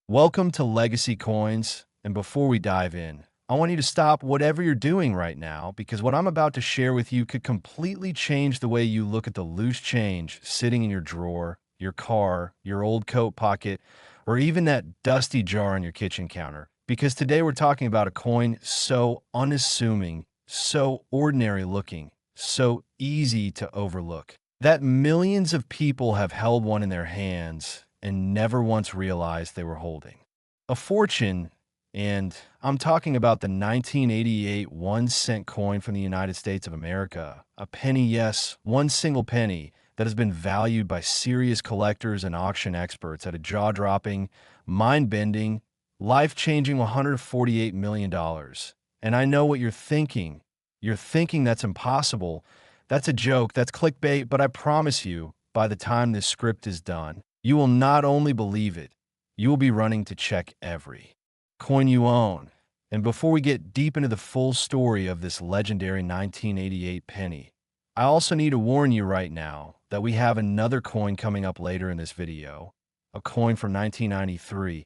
Welcome to Legacy Coins, and before we dive in, I want you to stop whatever you're doing right now because what I'm about to share with you could completely change the way you look at the loose change sitting in your drawer, your car, your old coat pocket, or even that dusty jar on your kitchen counter. Because today we're talking about a coin so unassuming, so ordinary looking, so easy to overlook, that millions of people have held one in their hands and never once realized they were holding a fortune. And I'm talking about the 1988 1 cent coin from the United States of America. A penny, yes, one single penny that has been valued by serious collectors and auction experts at a jaw-dropping, mind-bending, life-changing $148 million. And I know what you're thinking. You're thinking that's impossible. That's a joke. That's clickbait. But I promise you, by the time this script is done, you will not only believe it, you will be running to check every coin you own. And before we get deep into the full story of this legendary 1988 penny, I also need to warn you right now that we have another coin coming up later in this video, a coin from 1993.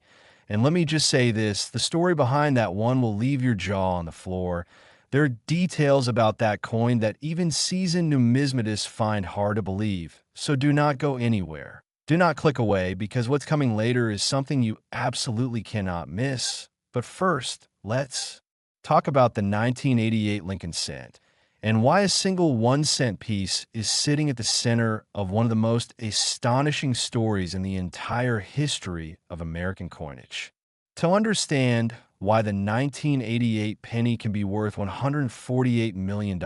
And let me just say this, the story behind that one will leave your jaw on the floor. There are details about that coin that even seasoned numismatists find hard to believe, so do not go anywhere. Do not click away because what's coming later is something you absolutely cannot miss. But first, let's talk about the 1988 Lincoln cent and why a single 1 cent piece is sitting at the center of one of the most astonishing stories in the entire history of American coinage. To understand why the 1988 penny can be worth $148 million,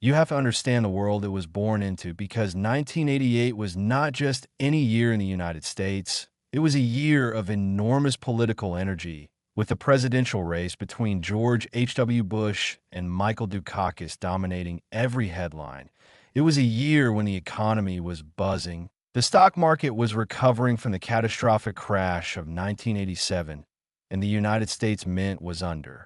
you have to understand the world it was born into because 1988 was not just any year in the United States. It was a year of enormous political energy, with the presidential race between George H.W. Bush and Michael Dukakis dominating every headline. It was a year when the economy was buzzing. The stock market was recovering from the catastrophic crash of 1987, and the United States Mint was under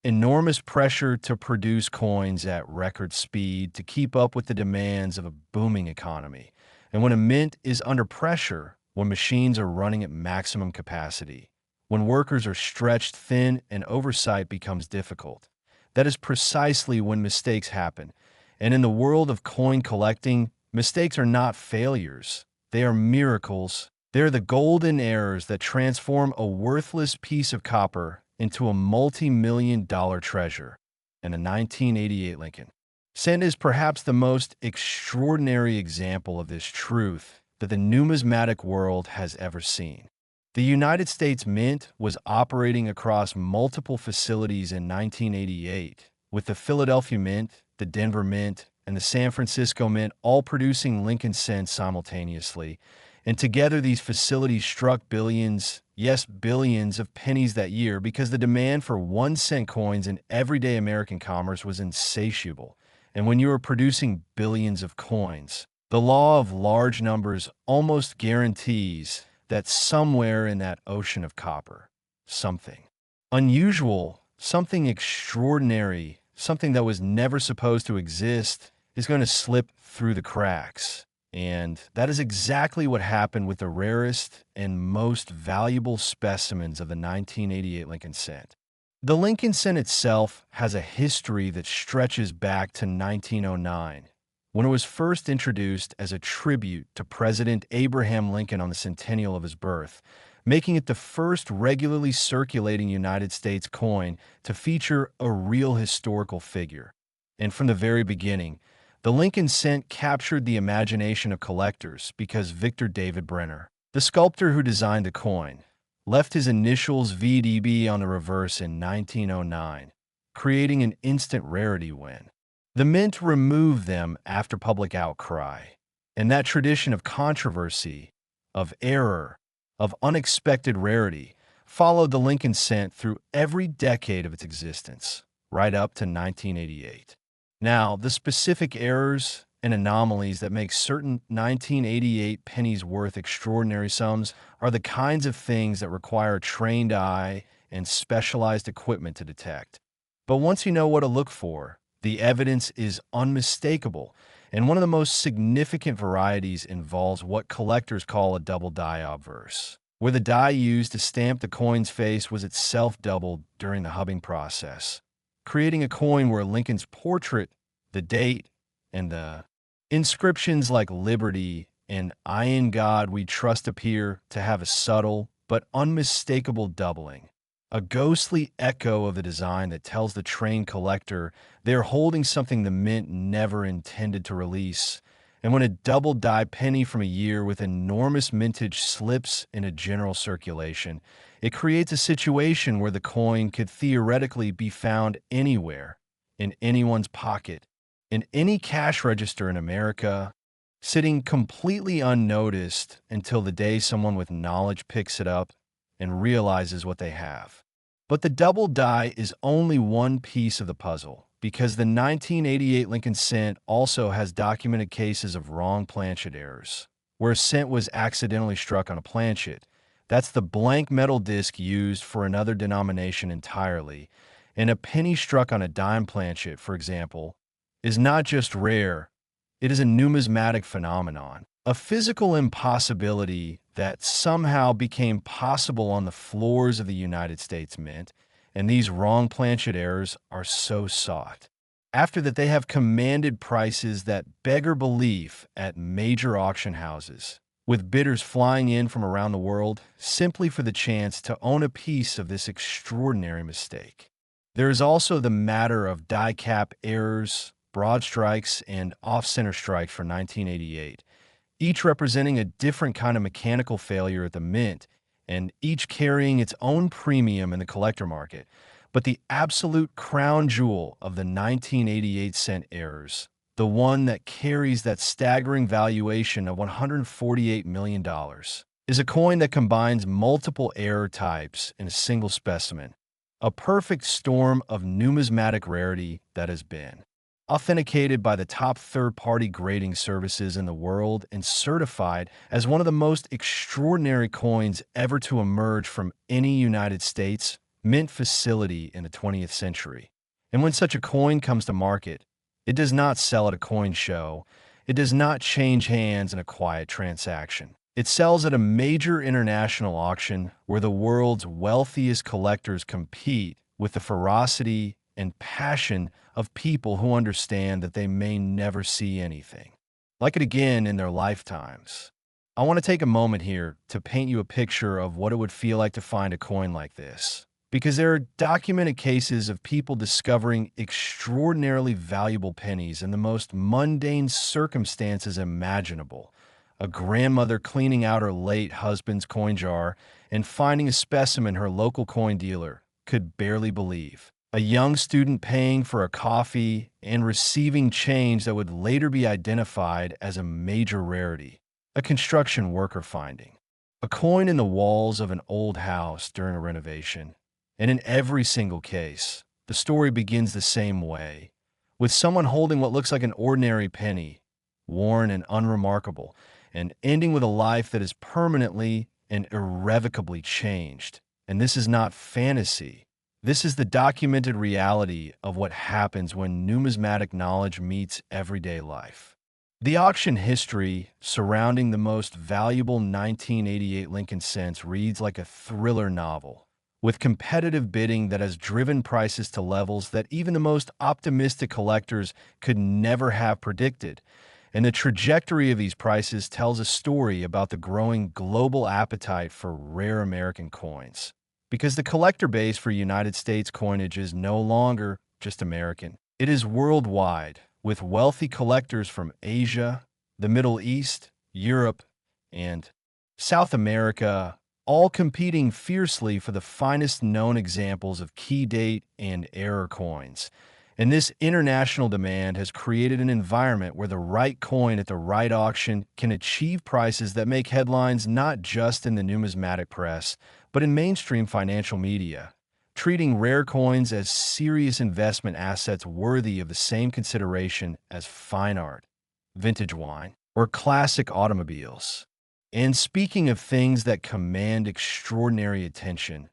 enormous pressure to produce coins at record speed to keep up with the demands of a booming economy. And when a mint is under pressure, when machines are running at maximum capacity, when workers are stretched thin and oversight becomes difficult, that is precisely when mistakes happen. And in the world of coin collecting, mistakes are not failures. They are miracles. They're the golden errors that transform a worthless piece of copper into a multi-million-dollar treasure. And the 1988 Lincoln cent is perhaps the most extraordinary example of this truth that the numismatic world has ever seen. The United States Mint was operating across multiple facilities in 1988, with the Philadelphia Mint, the Denver Mint, and the San Francisco Mint all producing Lincoln cents simultaneously. And together these facilities struck billions, yes, billions of pennies that year because the demand for 1 cent coins in everyday American commerce was insatiable. And when you are producing billions of coins, the law of large numbers almost guarantees that somewhere in that ocean of copper, something unusual, something extraordinary, something that was never supposed to exist is going to slip through the cracks. And that is exactly what happened with the rarest and most valuable specimens of the 1988 Lincoln cent. The Lincoln cent itself has a history that stretches back to 1909, when it was first introduced as a tribute to President Abraham Lincoln on the centennial of his birth, making it the first regularly circulating United States coin to feature a real historical figure. And from the very beginning, the Lincoln cent captured the imagination of collectors because Victor David Brenner, the sculptor who designed the coin, left his initials VDB on the reverse in 1909, creating an instant rarity win. The Mint removed them after public outcry, and that tradition of controversy, of error, of unexpected rarity followed the Lincoln cent through every decade of its existence, right up to 1988. Now, the specific errors and anomalies that make certain 1988 pennies worth extraordinary sums are the kinds of things that require a trained eye and specialized equipment to detect. But once you know what to look for, the evidence is unmistakable, and one of the most significant varieties involves what collectors call a double die obverse. where the die used to stamp the coin's face was itself doubled during the hubbing process, creating a coin where Lincoln's portrait, the date, and the inscriptions like Liberty and I in God We Trust appear to have a subtle but unmistakable doubling, a ghostly echo of the design that tells the trained collector they're holding something the mint never intended to release. And when a double die penny from a year with enormous mintage slips into general circulation, it creates a situation where the coin could theoretically be found anywhere, in anyone's pocket, in any cash register in America, sitting completely unnoticed until the day someone with knowledge picks it up and realizes what they have. But the double die is only one piece of the puzzle, because the 1988 Lincoln cent also has documented cases of wrong planchet errors, where a cent was accidentally struck on a planchet. That's the blank metal disc used for another denomination entirely. And a penny struck on a dime planchet, for example, is not just rare, it is a numismatic phenomenon, a physical impossibility that somehow became possible on the floors of the United States Mint, and these wrong planchet errors are so sought. After that, they have commanded prices that beggar belief at major auction houses, with bidders flying in from around the world simply for the chance to own a piece of this extraordinary mistake. There is also the matter of die cap errors, broad strikes, and off-center strikes for 1988, each representing a different kind of mechanical failure at the mint, and each carrying its own premium in the collector market. But the absolute crown jewel of the 1988 cent errors, the one that carries that staggering valuation of $148 million, is a coin that combines multiple error types in a single specimen, a perfect storm of numismatic rarity that has been authenticated by the top third-party grading services in the world and certified as one of the most extraordinary coins ever to emerge from any United States mint facility in the 20th century. And when such a coin comes to market, it does not sell at a coin show. It does not change hands in a quiet transaction. It sells at a major international auction where the world's wealthiest collectors compete with the ferocity and passion of people who understand that they may never see anything like it again in their lifetimes. I want to take a moment here to paint you a picture of what it would feel like to find a coin like this, because there are documented cases of people discovering extraordinarily valuable pennies in the most mundane circumstances imaginable. A grandmother cleaning out her late husband's coin jar and finding a specimen her local coin dealer could barely believe. A young student paying for a coffee and receiving change that would later be identified as a major rarity. A construction worker finding a coin in the walls of an old house during a renovation. And in every single case, the story begins the same way, with someone holding what looks like an ordinary penny, worn and unremarkable, and ending with a life that is permanently and irrevocably changed. And this is not fantasy. This is the documented reality of what happens when numismatic knowledge meets everyday life. The auction history surrounding the most valuable 1988 Lincoln cents reads like a thriller novel, with competitive bidding that has driven prices to levels that even the most optimistic collectors could never have predicted. And the trajectory of these prices tells a story about the growing global appetite for rare American coins. Because the collector base for United States coinage is no longer just American. It is worldwide, with wealthy collectors from Asia, the Middle East, Europe, and South America, all competing fiercely for the finest known examples of key date and error coins. And this international demand has created an environment where the right coin at the right auction can achieve prices that make headlines not just in the numismatic press, but in mainstream financial media, treating rare coins as serious investment assets worthy of the same consideration as fine art, vintage wine, or classic automobiles. And speaking of things that command extraordinary attention,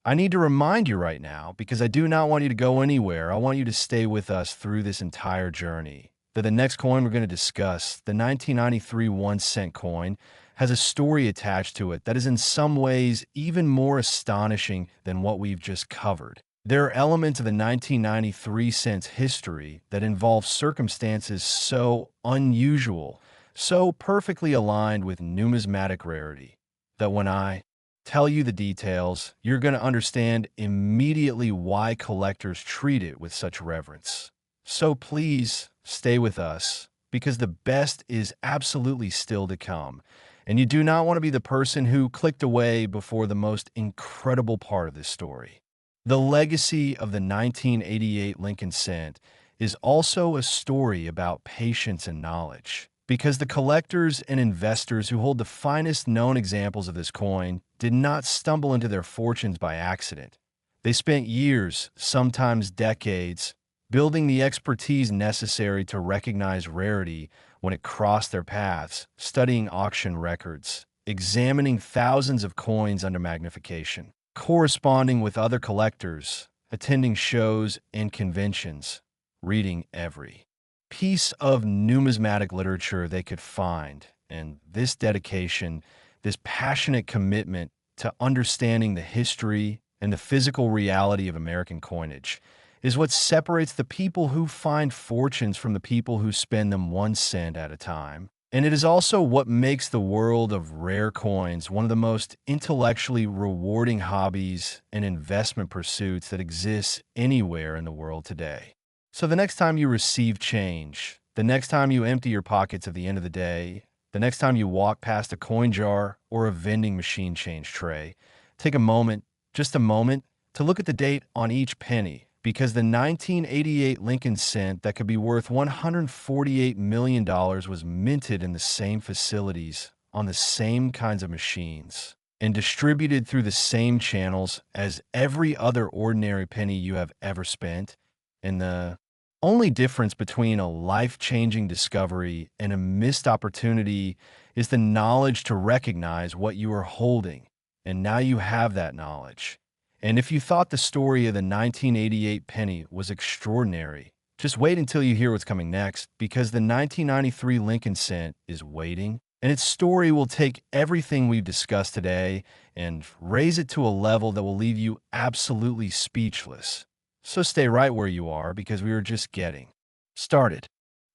I need to remind you right now, because I do not want you to go anywhere. I want you to stay with us through this entire journey. That the next coin we're going to discuss, the 1993 1 cent coin, has a story attached to it that is in some ways even more astonishing than what we've just covered. There are elements of the 1993 cent's history that involve circumstances so unusual, so perfectly aligned with numismatic rarity, that when I tell you the details, you're going to understand immediately why collectors treat it with such reverence. So please stay with us, because the best is absolutely still to come, and you do not want to be the person who clicked away before the most incredible part of this story. The legacy of the 1988 Lincoln cent is also a story about patience and knowledge, because the collectors and investors who hold the finest known examples of this coin did not stumble into their fortunes by accident. They spent years, sometimes decades, building the expertise necessary to recognize rarity when it crossed their paths, studying auction records, examining thousands of coins under magnification, corresponding with other collectors, attending shows and conventions, reading every piece of numismatic literature they could find. And this dedication, this passionate commitment to understanding the history and the physical reality of American coinage is what separates the people who find fortunes from the people who spend them 1 cent at a time. And it is also what makes the world of rare coins one of the most intellectually rewarding hobbies and investment pursuits that exists anywhere in the world today. So the next time you receive change, the next time you empty your pockets at the end of the day, the next time you walk past a coin jar or a vending machine change tray, take a moment, just a moment, to look at the date on each penny, because the 1988 Lincoln cent that could be worth $148 million was minted in the same facilities, on the same kinds of machines, and distributed through the same channels as every other ordinary penny you have ever spent. And the only difference between a life-changing discovery and a missed opportunity is the knowledge to recognize what you are holding. And now you have that knowledge. And if you thought the story of the 1988 penny was extraordinary, just wait until you hear what's coming next, because the 1993 Lincoln cent is waiting, and its story will take everything we've discussed today and raise it to a level that will leave you absolutely speechless. So stay right where you are, because we are just getting started.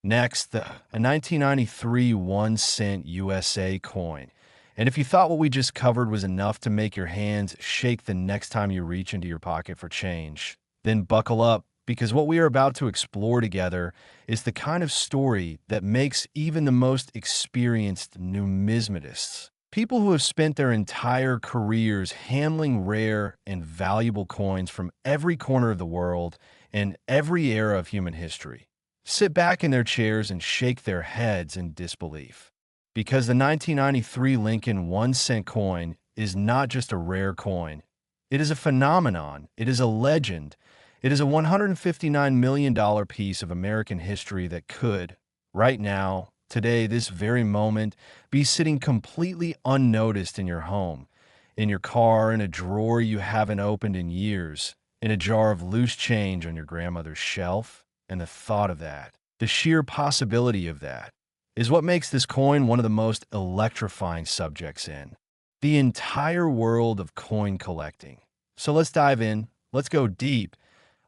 Next, a 1993 1 cent USA coin. And if you thought what we just covered was enough to make your hands shake the next time you reach into your pocket for change, then buckle up, because what we are about to explore together is the kind of story that makes even the most experienced numismatists, people who have spent their entire careers handling rare and valuable coins from every corner of the world and every era of human history, sit back in their chairs and shake their heads in disbelief. Because the 1993 Lincoln 1 cent coin is not just a rare coin. It is a phenomenon. It is a legend. It is a $159 million piece of American history that could, right now, today, this very moment, be sitting completely unnoticed in your home, in your car, in a drawer you haven't opened in years, in a jar of loose change on your grandmother's shelf. And the thought of that, the sheer possibility of that, is what makes this coin one of the most electrifying subjects in the entire world of coin collecting. So let's dive in, let's go deep,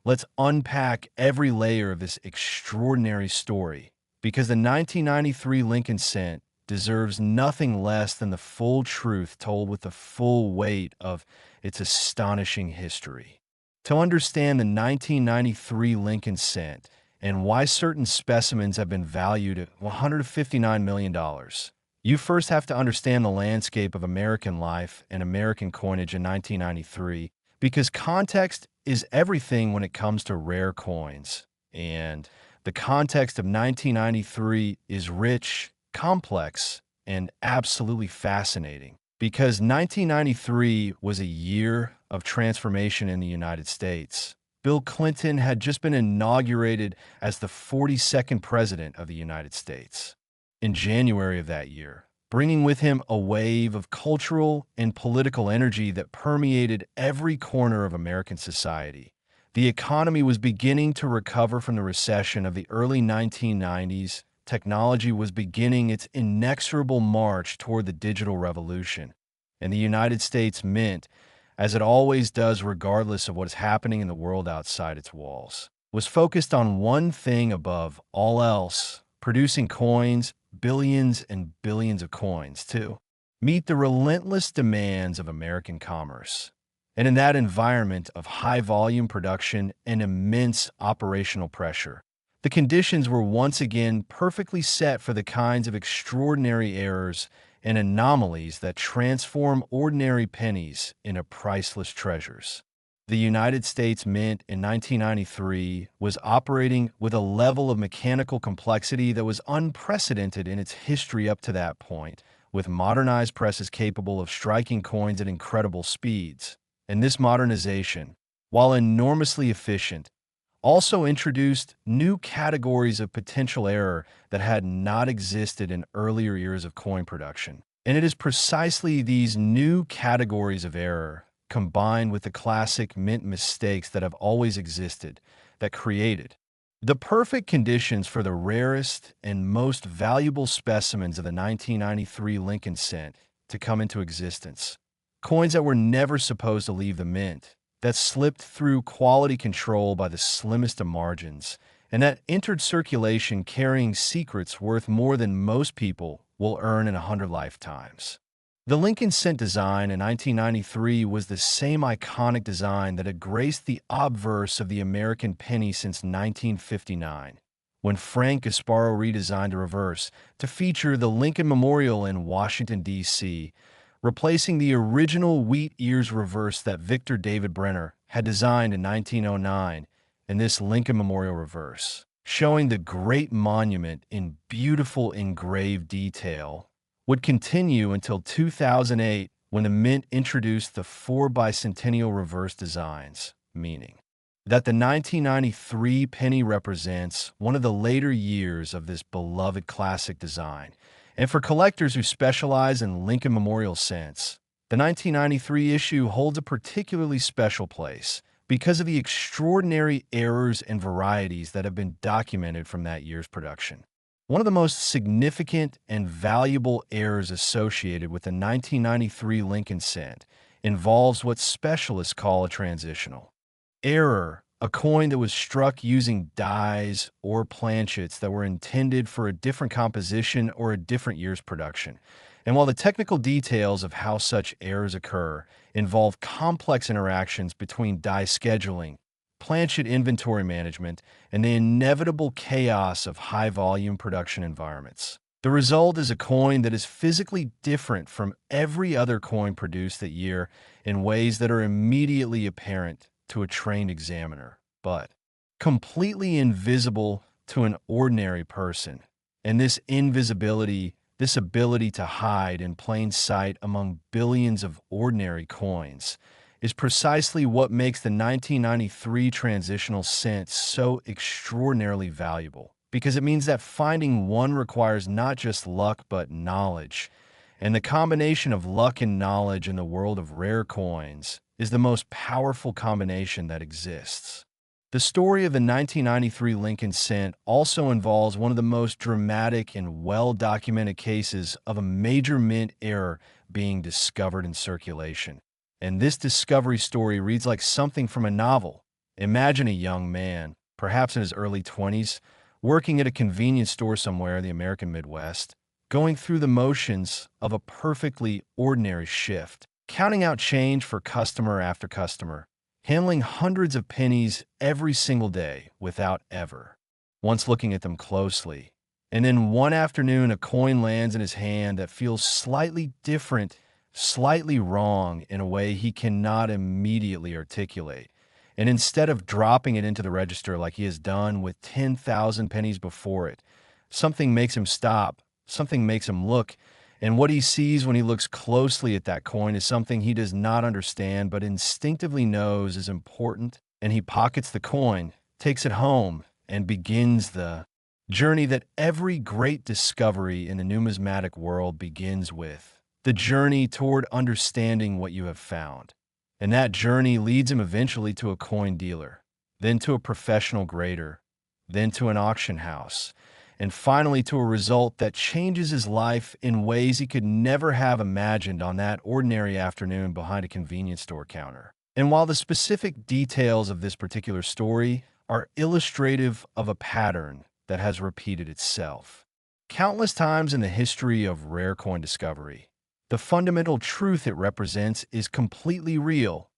let's unpack every layer of this extraordinary story, because the 1993 Lincoln cent deserves nothing less than the full truth told with the full weight of its astonishing history. To understand the 1993 Lincoln cent, and why certain specimens have been valued at $159 million. You first have to understand the landscape of American life and American coinage in 1993, because context is everything when it comes to rare coins. And the context of 1993 is rich, complex, and absolutely fascinating, because 1993 was a year of transformation in the United States. Bill Clinton had just been inaugurated as the 42nd president of the United States in January of that year, bringing with him a wave of cultural and political energy that permeated every corner of American society. The economy was beginning to recover from the recession of the early 1990s. technology was beginning its inexorable march toward the digital revolution, and the United States Mint, as it always does regardless of what is happening in the world outside its walls, was focused on one thing above all else: producing coins, billions and billions of coins, to meet the relentless demands of American commerce. And in that environment of high volume production and immense operational pressure, the conditions were once again perfectly set for the kinds of extraordinary errors and anomalies that transform ordinary pennies into priceless treasures. The United States Mint in 1993 was operating with a level of mechanical complexity that was unprecedented in its history up to that point, with modernized presses capable of striking coins at incredible speeds. And this modernization, while enormously efficient, also introduced new categories of potential error that had not existed in earlier years of coin production. And it is precisely these new categories of error, combined with the classic mint mistakes that have always existed, that created the perfect conditions for the rarest and most valuable specimens of the 1993 Lincoln cent to come into existence. Coins that were never supposed to leave the mint, that slipped through quality control by the slimmest of margins, and that entered circulation carrying secrets worth more than most people will earn in 100 lifetimes. The Lincoln cent design in 1993 was the same iconic design that had graced the obverse of the American penny since 1959, when Frank Gasparo redesigned a reverse to feature the Lincoln Memorial in Washington, D.C., replacing the original wheat ears reverse that Victor David Brenner had designed in 1909 in this Lincoln Memorial reverse, showing the great monument in beautiful engraved detail, would continue until 2008 when the Mint introduced the 4 bicentennial reverse designs, meaning that the 1993 penny represents one of the later years of this beloved classic design. And for collectors who specialize in Lincoln Memorial cents, the 1993 issue holds a particularly special place because of the extraordinary errors and varieties that have been documented from that year's production. One of the most significant and valuable errors associated with the 1993 Lincoln cent involves what specialists call a transitional error, a coin that was struck using dies or planchets that were intended for a different composition or a different year's production. And while the technical details of how such errors occur involve complex interactions between die scheduling, planchet inventory management, and the inevitable chaos of high-volume production environments, the result is a coin that is physically different from every other coin produced that year in ways that are immediately apparent to a trained examiner, but completely invisible to an ordinary person. And this invisibility, this ability to hide in plain sight among billions of ordinary coins, is precisely what makes the 1993 transitional cent so extraordinarily valuable, because it means that finding one requires not just luck but knowledge. And the combination of luck and knowledge in the world of rare coins is the most powerful combination that exists. The story of the 1993 Lincoln cent also involves one of the most dramatic and well-documented cases of a major mint error being discovered in circulation. And this discovery story reads like something from a novel. Imagine a young man, perhaps in his early 20s, working at a convenience store somewhere in the American Midwest, going through the motions of a perfectly ordinary shift, counting out change for customer after customer, handling hundreds of pennies every single day without ever once looking at them closely. And then one afternoon, a coin lands in his hand that feels slightly different, slightly wrong in a way he cannot immediately articulate. And instead of dropping it into the register like he has done with 10,000 pennies before it, something makes him stop, something makes him look, and what he sees when he looks closely at that coin is something he does not understand but instinctively knows is important, and he pockets the coin, takes it home, and begins the journey that every great discovery in the numismatic world begins with, the journey toward understanding what you have found. And that journey leads him eventually to a coin dealer, then to a professional grader, then to an auction house. and finally to a result that changes his life in ways he could never have imagined on that ordinary afternoon behind a convenience store counter. And while the specific details of this particular story are illustrative of a pattern that has repeated itself countless times in the history of rare coin discovery, the fundamental truth it represents is completely real.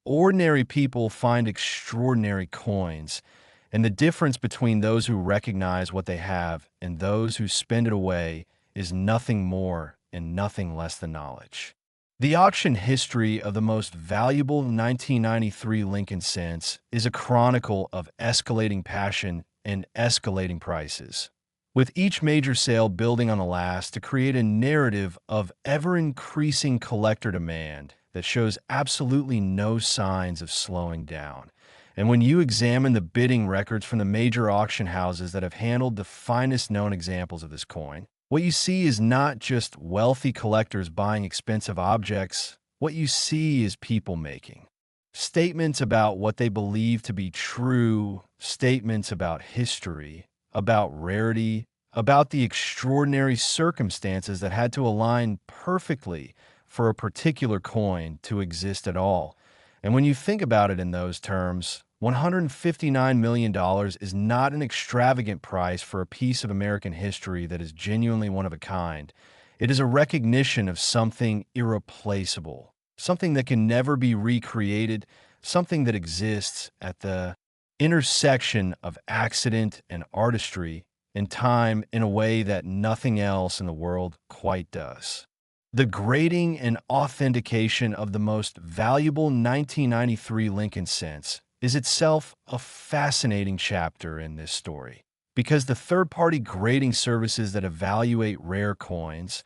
Ordinary people find extraordinary coins, and the difference between those who recognize what they have and those who spend it away is nothing more and nothing less than knowledge. The auction history of the most valuable 1993 Lincoln cents is a chronicle of escalating passion and escalating prices, with each major sale building on the last to create a narrative of ever-increasing collector demand that shows absolutely no signs of slowing down. And when you examine the bidding records from the major auction houses that have handled the finest known examples of this coin, what you see is not just wealthy collectors buying expensive objects. What you see is people making statements about what they believe to be true, statements about history, about rarity, about the extraordinary circumstances that had to align perfectly for a particular coin to exist at all. And when you think about it in those terms, $159 million is not an extravagant price for a piece of American history that is genuinely one of a kind. It is a recognition of something irreplaceable, something that can never be recreated, something that exists at the intersection of accident and artistry and time in a way that nothing else in the world quite does. The grading and authentication of the most valuable 1993 Lincoln cents is itself a fascinating chapter in this story, because the third-party grading services that evaluate rare coins,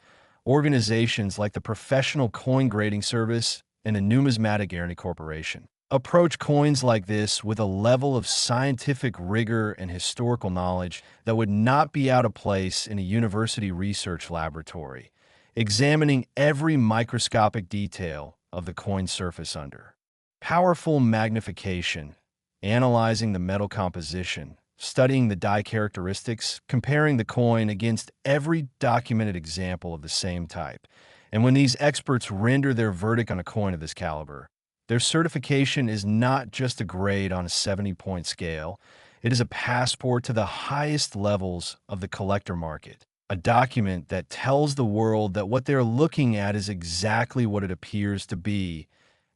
organizations like the Professional Coin Grading Service and the Numismatic Corporation, approach coins like this with a level of scientific rigor and historical knowledge that would not be out of place in a university research laboratory, examining every microscopic detail of the coin surface under powerful magnification, analyzing the metal composition, studying the die characteristics, comparing the coin against every documented example of the same type. And when these experts render their verdict on a coin of this caliber, their certification is not just a grade on a 70-point scale. It is a passport to the highest levels of the collector market, a document that tells the world that what they're looking at is exactly what it appears to be,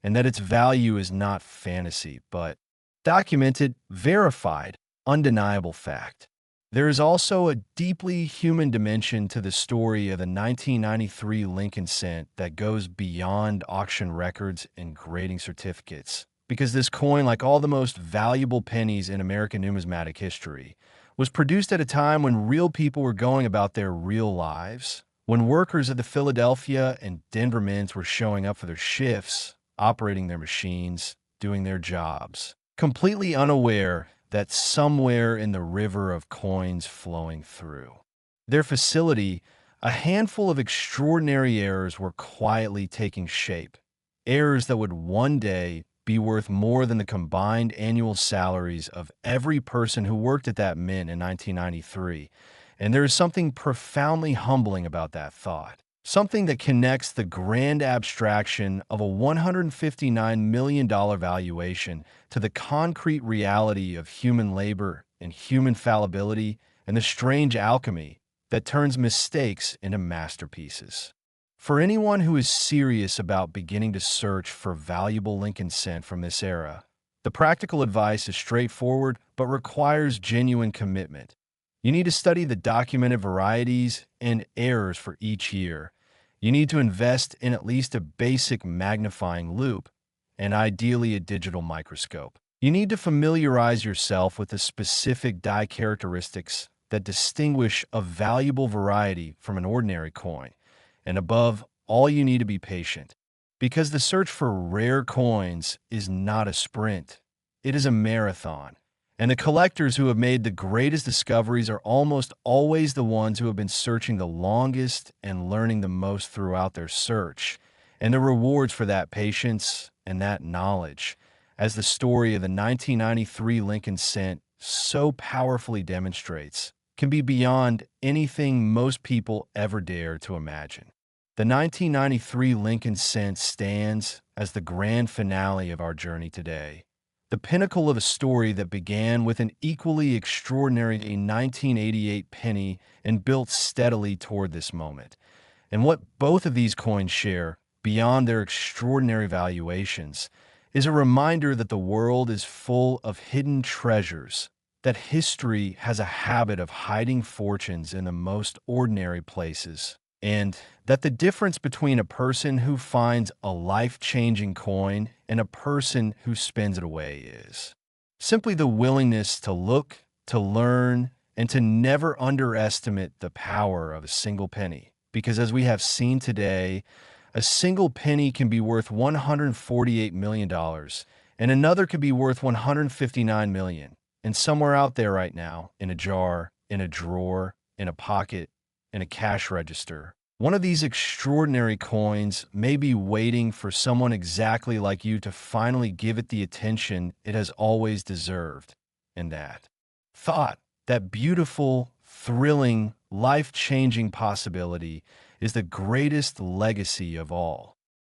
and that its value is not fantasy, but documented, verified, undeniable fact. There is also a deeply human dimension to the story of the 1993 Lincoln cent that goes beyond auction records and grading certificates, because this coin, like all the most valuable pennies in American numismatic history, was produced at a time when real people were going about their real lives, when workers at the Philadelphia and Denver mints were showing up for their shifts, operating their machines, doing their jobs, completely unaware that somewhere in the river of coins flowing through their facility, a handful of extraordinary errors were quietly taking shape, errors that would one day be worth more than the combined annual salaries of every person who worked at that mint in 1993. And there is something profoundly humbling about that thought. Something that connects the grand abstraction of a $159 million valuation to the concrete reality of human labor and human fallibility and the strange alchemy that turns mistakes into masterpieces. For anyone who is serious about beginning to search for valuable Lincoln cent from this era, the practical advice is straightforward but requires genuine commitment. You need to study the documented varieties and errors for each year. You need to invest in at least a basic magnifying loupe and ideally a digital microscope. You need to familiarize yourself with the specific die characteristics that distinguish a valuable variety from an ordinary coin. And above all, you need to be patient, because the search for rare coins is not a sprint. It is a marathon. And the collectors who have made the greatest discoveries are almost always the ones who have been searching the longest and learning the most throughout their search. And the rewards for that patience and that knowledge, as the story of the 1993 Lincoln cent so powerfully demonstrates, can be beyond anything most people ever dare to imagine. The 1993 Lincoln cent stands as the grand finale of our journey today, the pinnacle of a story that began with an equally extraordinary 1988 penny and built steadily toward this moment. And what both of these coins share, beyond their extraordinary valuations, is a reminder that the world is full of hidden treasures, that history has a habit of hiding fortunes in the most ordinary places, and that the difference between a person who finds a life-changing coin and a person who spends it away is simply the willingness to look, to learn, and to never underestimate the power of a single penny. Because as we have seen today, a single penny can be worth $148 million, and another could be worth $159 million. And somewhere out there right now, in a jar, in a drawer, in a pocket, in a cash register, one of these extraordinary coins may be waiting for someone exactly like you to finally give it the attention it has always deserved. And that thought, that beautiful, thrilling, life-changing possibility is the greatest legacy of all.